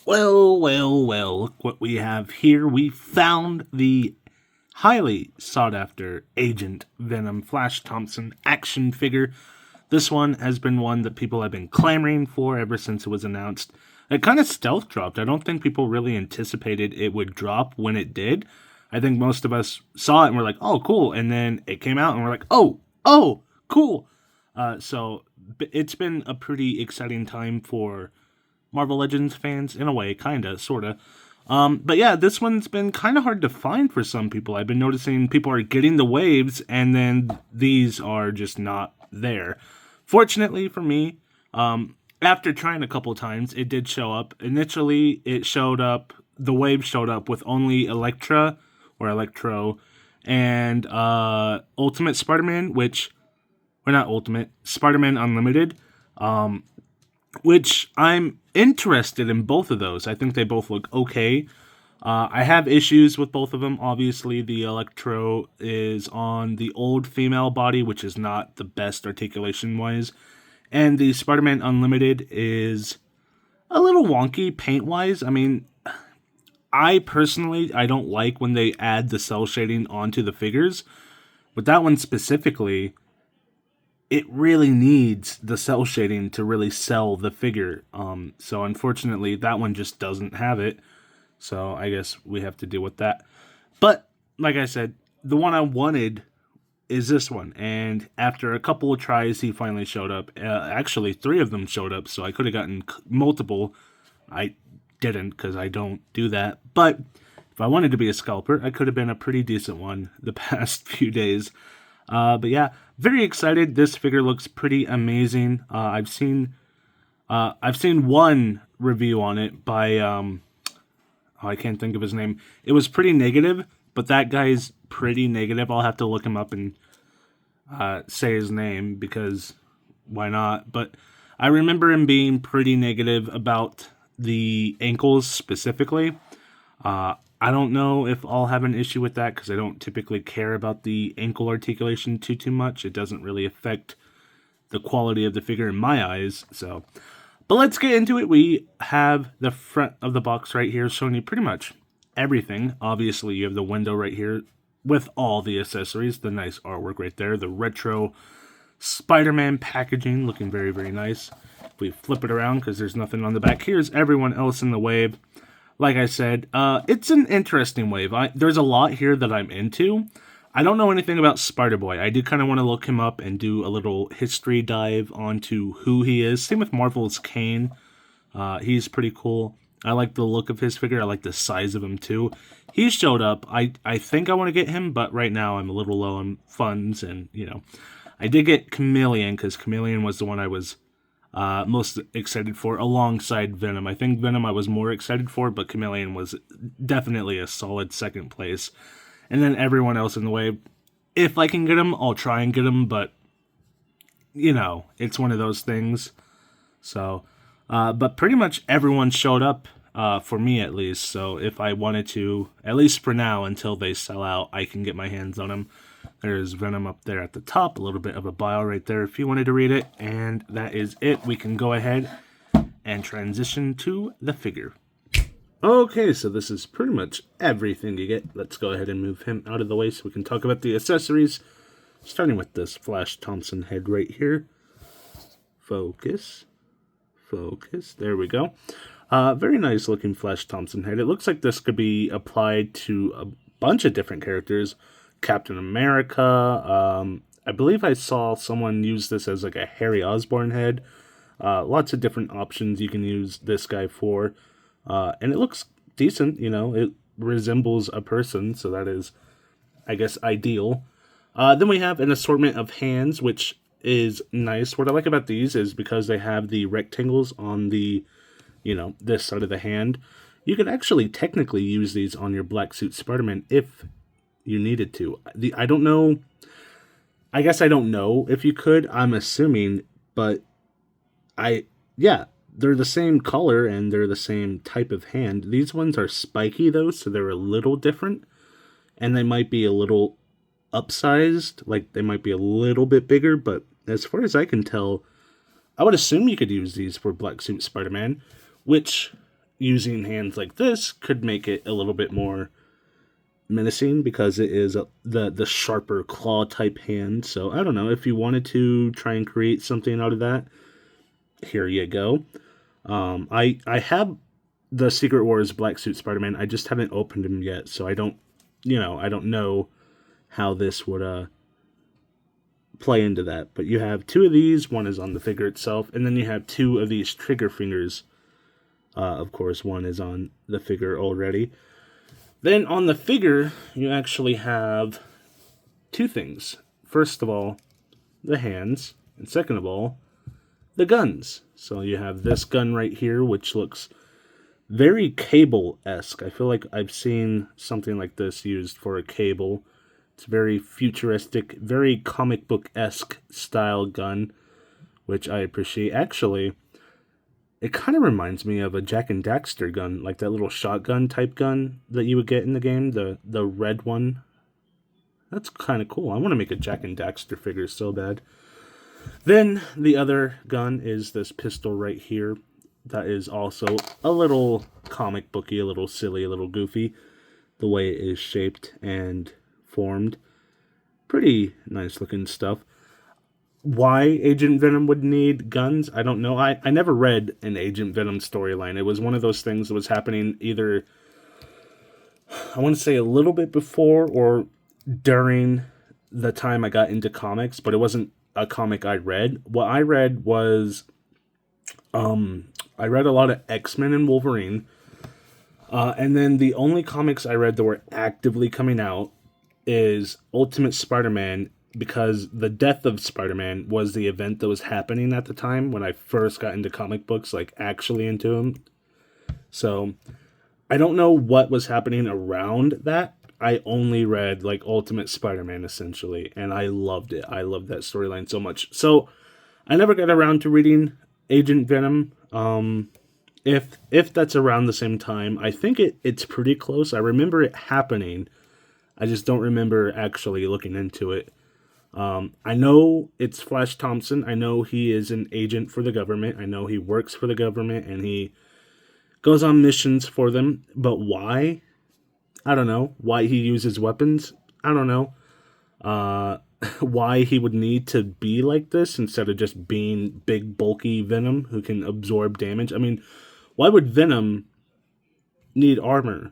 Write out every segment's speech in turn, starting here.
Well, well, well, look what we have here. We found the highly sought after Agent Venom Flash Thompson action figure. This one has been one that people have been clamoring for ever since it was announced. It kind of stealth dropped. I don't think people really anticipated it would drop when it did. I think most of us saw it and were like, oh, cool. And then it came out and we're like, oh, cool. So it's been a pretty exciting time for Marvel Legends fans, in a way, kinda, sorta. But yeah, this one's been kind of hard to find for some people. I've been noticing people are getting the waves, and then these are just not there. Fortunately for me, after trying a couple times, it did show up. Initially, the wave showed up with only Elektra, or Electro, and Ultimate Spider-Man, or not Ultimate, Spider-Man Unlimited. Which I'm interested in both of those. I think they both look okay. I have issues with both of them. Obviously, the Electro is on the old female body, which is not the best articulation-wise. And the Spider-Man Unlimited is a little wonky paint-wise. I mean, I don't like when they add the cell shading onto the figures. But that one specifically, it really needs the cell shading to really sell the figure. So unfortunately, that one just doesn't have it. So I guess we have to deal with that. But like I said, the one I wanted is this one. And after a couple of tries, he finally showed up. Actually, 3 of them showed up, so I could have gotten multiple. I didn't, because I don't do that. But if I wanted to be a scalper, I could have been a pretty decent one the past few days. But yeah, very excited. This figure looks pretty amazing. I've seen one review on it by I can't think of his name. It was pretty negative, but that guy's pretty negative. I'll have to look him up and say his name, because why not? But I remember him being pretty negative about the ankles specifically. I don't know if I'll have an issue with that, because I don't typically care about the ankle articulation too much. It doesn't really affect the quality of the figure in my eyes. So, but let's get into it. We have the front of the box right here showing you pretty much everything. Obviously, you have the window right here with all the accessories, the nice artwork right there, the retro Spider-Man packaging looking very, very nice. If we flip it around, because there's nothing on the back, here's everyone else in the wave. Like I said, it's an interesting wave. There's a lot here that I'm into. I don't know anything about Spider-Boy. I do kind of want to look him up and do a little history dive onto who he is. Same with Marvel's Kane. He's pretty cool. I like the look of his figure. I like the size of him too. He showed up. I think I want to get him, but right now I'm a little low on funds. And, I did get Chameleon, because Chameleon was the one I was most excited for, alongside Venom. I think Venom I was more excited for, but Chameleon was definitely a solid second place. And then everyone else in the way, if I can get him, I'll try and get him, but, it's one of those things. So, but pretty much everyone showed up, for me at least, so if I wanted to, at least for now, until they sell out, I can get my hands on them. There's Venom up there at the top, a little bit of a bio right there if you wanted to read it, and that is it. We can go ahead and transition to the figure. Okay, so this is pretty much everything you get. Let's go ahead and move him out of the way so we can talk about the accessories, starting with this Flash Thompson head right here. Focus, there we go. Very nice looking Flash Thompson head. It looks like this could be applied to a bunch of different characters. Captain America. I believe I saw someone use this as like a Harry Osborn head. Lots of different options you can use this guy for. And it looks decent, it resembles a person, so that is, I guess, ideal. Then we have an assortment of hands, which is nice. What I like about these is because they have the rectangles on the, this side of the hand, you can actually technically use these on your Black Suit Spider-Man if you needed to. I don't know. I guess I don't know if you could. I'm assuming, but they're the same color and they're the same type of hand. These ones are spiky though, so they're a little different, and they might be a little upsized. Like they might be a little bit bigger, but as far as I can tell, I would assume you could use these for Black Suit Spider-Man, which using hands like this could make it a little bit more menacing because it is the sharper claw type hand. So I don't know, if you wanted to try and create something out of that, here you go. I have the Secret Wars Black Suit Spider-Man. I just haven't opened him yet, so I don't know how this would play into that. But you have two of these. One is on the figure itself, and then you have two of these trigger fingers. Of course, one is on the figure already. Then on the figure, you actually have two things. First of all, the hands, and second of all, the guns. So you have this gun right here, which looks very Cable-esque. I feel like I've seen something like this used for a Cable. It's very futuristic, very comic book-esque style gun, which I appreciate. Actually, it kind of reminds me of a Jak and Daxter gun, like that little shotgun type gun that you would get in the game, the red one. That's kind of cool. I want to make a Jak and Daxter figure so bad. Then the other gun is this pistol right here. That is also a little comic booky, a little silly, a little goofy, the way it is shaped and formed. Pretty nice looking stuff. Why Agent Venom would need guns, I don't know. I never read an Agent Venom storyline. It was one of those things that was happening either, I want to say, a little bit before or during the time I got into comics, but it wasn't a comic I read. What I read was, I read a lot of X-Men and Wolverine, and then the only comics I read that were actively coming out is Ultimate Spider-Man, because the death of Spider-Man was the event that was happening at the time when I first got into comic books, like actually into them. So I don't know what was happening around that. I only read like Ultimate Spider-Man essentially, and I loved it. I loved that storyline so much. So I never got around to reading Agent Venom. If that's around the same time, I think it's pretty close. I remember it happening. I just don't remember actually looking into it. I know it's Flash Thompson. I know he is an agent for the government. I know he works for the government and he goes on missions for them. But why? I don't know. Why he uses weapons? I don't know. Why he would need to be like this instead of just being big, bulky Venom who can absorb damage. I mean, why would Venom need armor?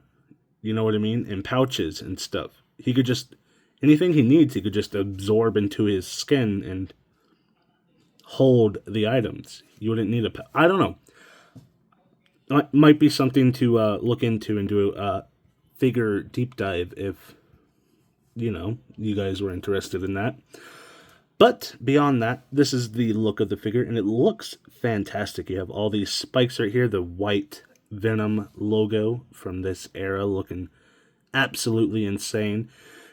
You know what I mean? And pouches and stuff. He could just, anything he needs, he could just absorb into his skin and hold the items. You wouldn't need a, I don't know. It might be something to look into and do a figure deep dive if, you guys were interested in that. But beyond that, this is the look of the figure, and it looks fantastic. You have all these spikes right here, the white Venom logo from this era looking absolutely insane.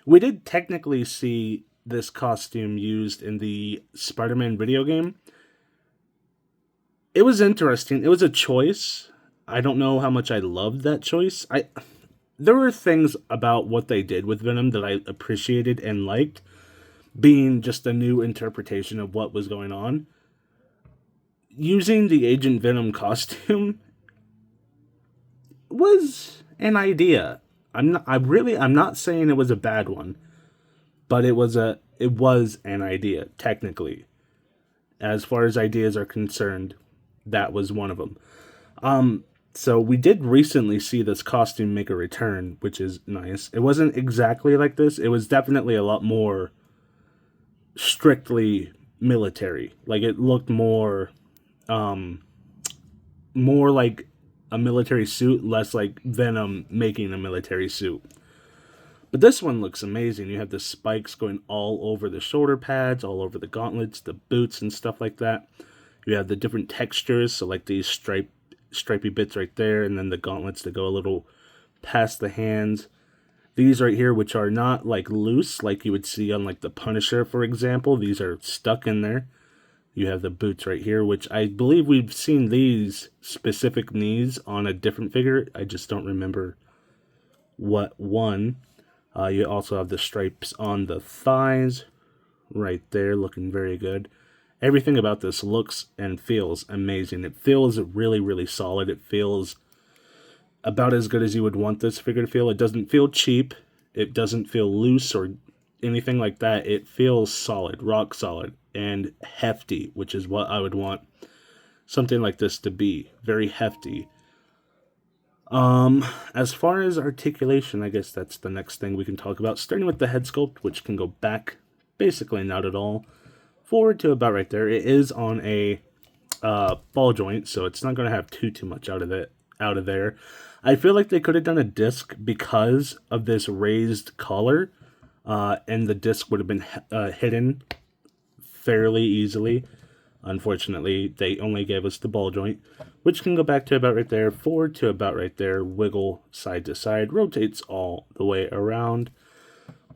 We did technically see this costume used in the Spider-Man video game. It was interesting. It was a choice. I don't know how much I loved that choice. There were things about what they did with Venom that I appreciated and liked, being just a new interpretation of what was going on. Using the Agent Venom costume was an idea. I'm not saying it was a bad one, but it was an idea, technically. As far as ideas are concerned, that was one of them. So we did recently see this costume make a return, which is nice. It wasn't exactly like this. It was definitely a lot more strictly military. Like it looked more like a military suit, less like Venom making a military suit. But this one looks amazing. You have the spikes going all over the shoulder pads, all over the gauntlets, the boots and stuff like that. You have the different textures, so like these stripy bits right there, and then the gauntlets that go a little past the hands. These right here, which are not like loose like you would see on like the Punisher, for example. These are stuck in there. You have the boots right here, which I believe we've seen these specific knees on a different figure. I just don't remember what one. You also have the stripes on the thighs right there, looking very good. Everything about this looks and feels amazing. It feels really, really solid. It feels about as good as you would want this figure to feel. It doesn't feel cheap. It doesn't feel loose or anything like that. It feels solid, rock solid, and hefty, which is what I would want something like this to be. Very hefty. As far as articulation, I guess that's the next thing we can talk about. Starting with the head sculpt, which can go back, basically not at all, forward to about right there. It is on a ball joint, so it's not going to have too much out of there. I feel like they could have done a disc because of this raised collar, and the disc would have been hidden fairly easily. Unfortunately, they only gave us the ball joint, which can go back to about right there, forward to about right there, wiggle side to side, rotates all the way around.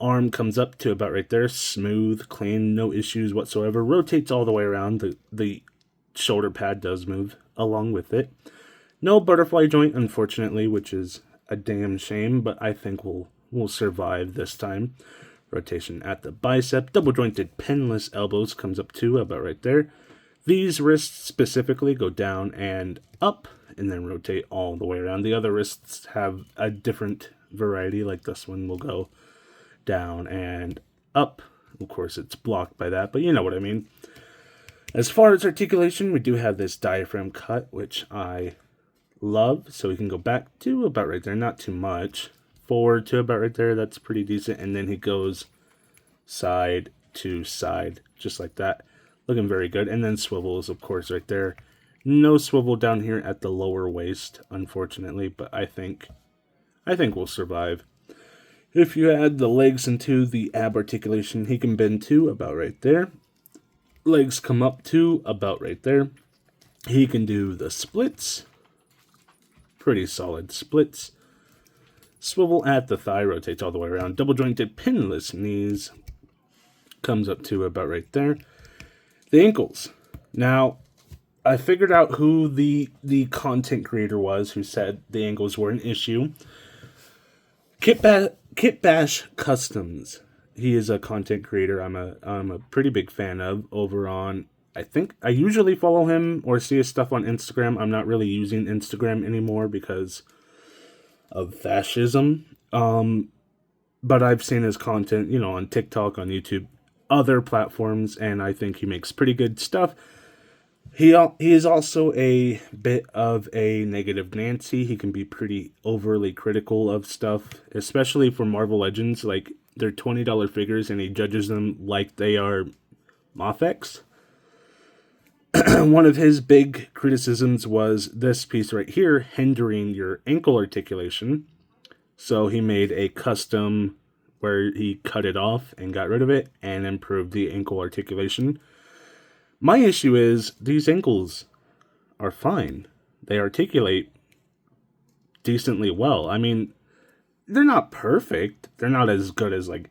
Arm comes up to about right there, smooth, clean, no issues whatsoever, rotates all the way around. The shoulder pad does move along with it. No butterfly joint, unfortunately, which is a damn shame, but I think we'll survive this time. Rotation at the bicep, double jointed pinless elbows comes up to about right there. These wrists specifically go down and up, and then rotate all the way around. The other wrists have a different variety, like this one will go down and up. Of course, it's blocked by that, but you know what I mean. As far as articulation, we do have this diaphragm cut, which I love. So we can go back to about right there, not too much. Forward to about right there, that's pretty decent. And then he goes side to side, just like that. Looking very good. And then swivels, of course, right there. No swivel down here at the lower waist, unfortunately, but I think we'll survive. If you add the legs into the ab articulation, he can bend to about right there. Legs come up to about right there. He can do the splits. Pretty solid splits. Swivel at the thigh, rotates all the way around. Double jointed pinless knees. Comes up to about right there. The ankles. Now, I figured out who the content creator was who said the ankles were an issue. Kit Bash Customs. He is a content creator I'm a pretty big fan of over on, I think I usually follow him or see his stuff on Instagram. I'm not really using Instagram anymore because of fascism. But I've seen his content, on TikTok, on YouTube, other platforms, and I think he makes pretty good stuff. He is also a bit of a negative Nancy. He can be pretty overly critical of stuff, especially for Marvel Legends. Like, they're $20 figures, and he judges them like they are Mafex. One of his big criticisms was this piece right here, hindering your ankle articulation. So he made a custom where he cut it off and got rid of it and improved the ankle articulation. My issue is these ankles are fine. They articulate decently well. I mean, they're not perfect. They're not as good as like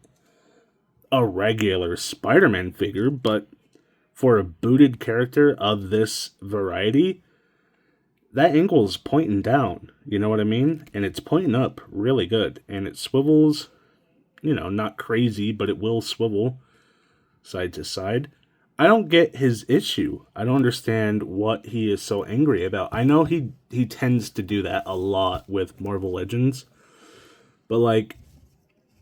a regular Spider-Man figure, but for a booted character of this variety, that ankle is pointing down. You know what I mean? And it's pointing up really good. And it swivels, not crazy, but it will swivel side to side. I don't get his issue. I don't understand what he is so angry about. I know he tends to do that a lot with Marvel Legends. But, like,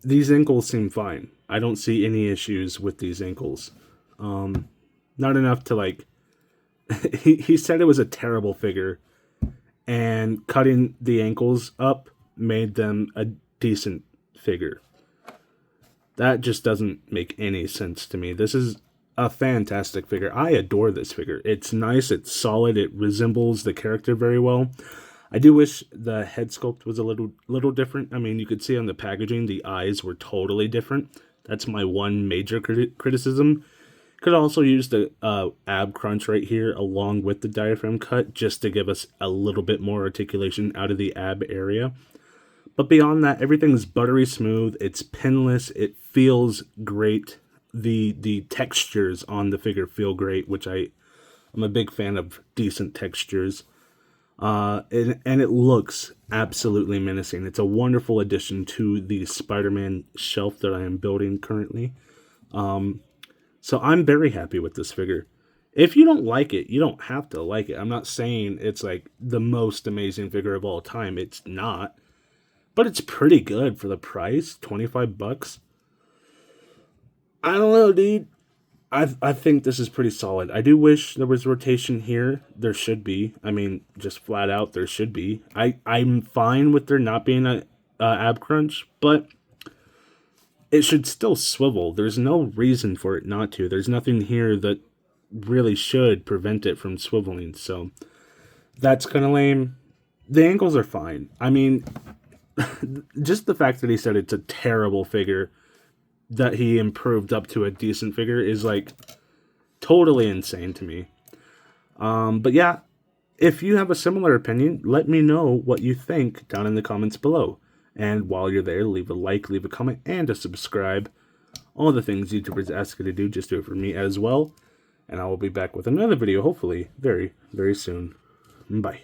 these ankles seem fine. I don't see any issues with these ankles. Not enough to, like... he said it was a terrible figure. And cutting the ankles up made them a decent figure. That just doesn't make any sense to me. This is a fantastic figure. I adore this figure. It's nice, it's solid, it resembles the character very well. I do wish the head sculpt was a little different. I mean, you could see on the packaging, the eyes were totally different. That's my one major criticism. Could also use the ab crunch right here along with the diaphragm cut just to give us a little bit more articulation out of the ab area. But beyond that, everything's buttery smooth. It's pinless. It feels great. The textures on the figure feel great, which I'm a big fan of decent textures. And it looks absolutely menacing. It's a wonderful addition to the Spider-Man shelf that I am building currently. So I'm very happy with this figure. If you don't like it, you don't have to like it. I'm not saying it's like the most amazing figure of all time. It's not. But it's pretty good for the price, 25 bucks. I don't know, dude. I think this is pretty solid. I do wish there was rotation here. There should be. I mean, just flat out, there should be. I'm fine with there not being a ab crunch, but it should still swivel. There's no reason for it not to. There's nothing here that really should prevent it from swiveling. So that's kind of lame. The ankles are fine. I mean, just the fact that he said it's a terrible figure that he improved up to a decent figure is like totally insane to me. But yeah, if you have a similar opinion, let me know what you think down in the comments below. And while you're there, leave a like, leave a comment, and a subscribe. All the things YouTubers ask you to do, just do it for me as well. And I will be back with another video, hopefully, very, very soon. Bye.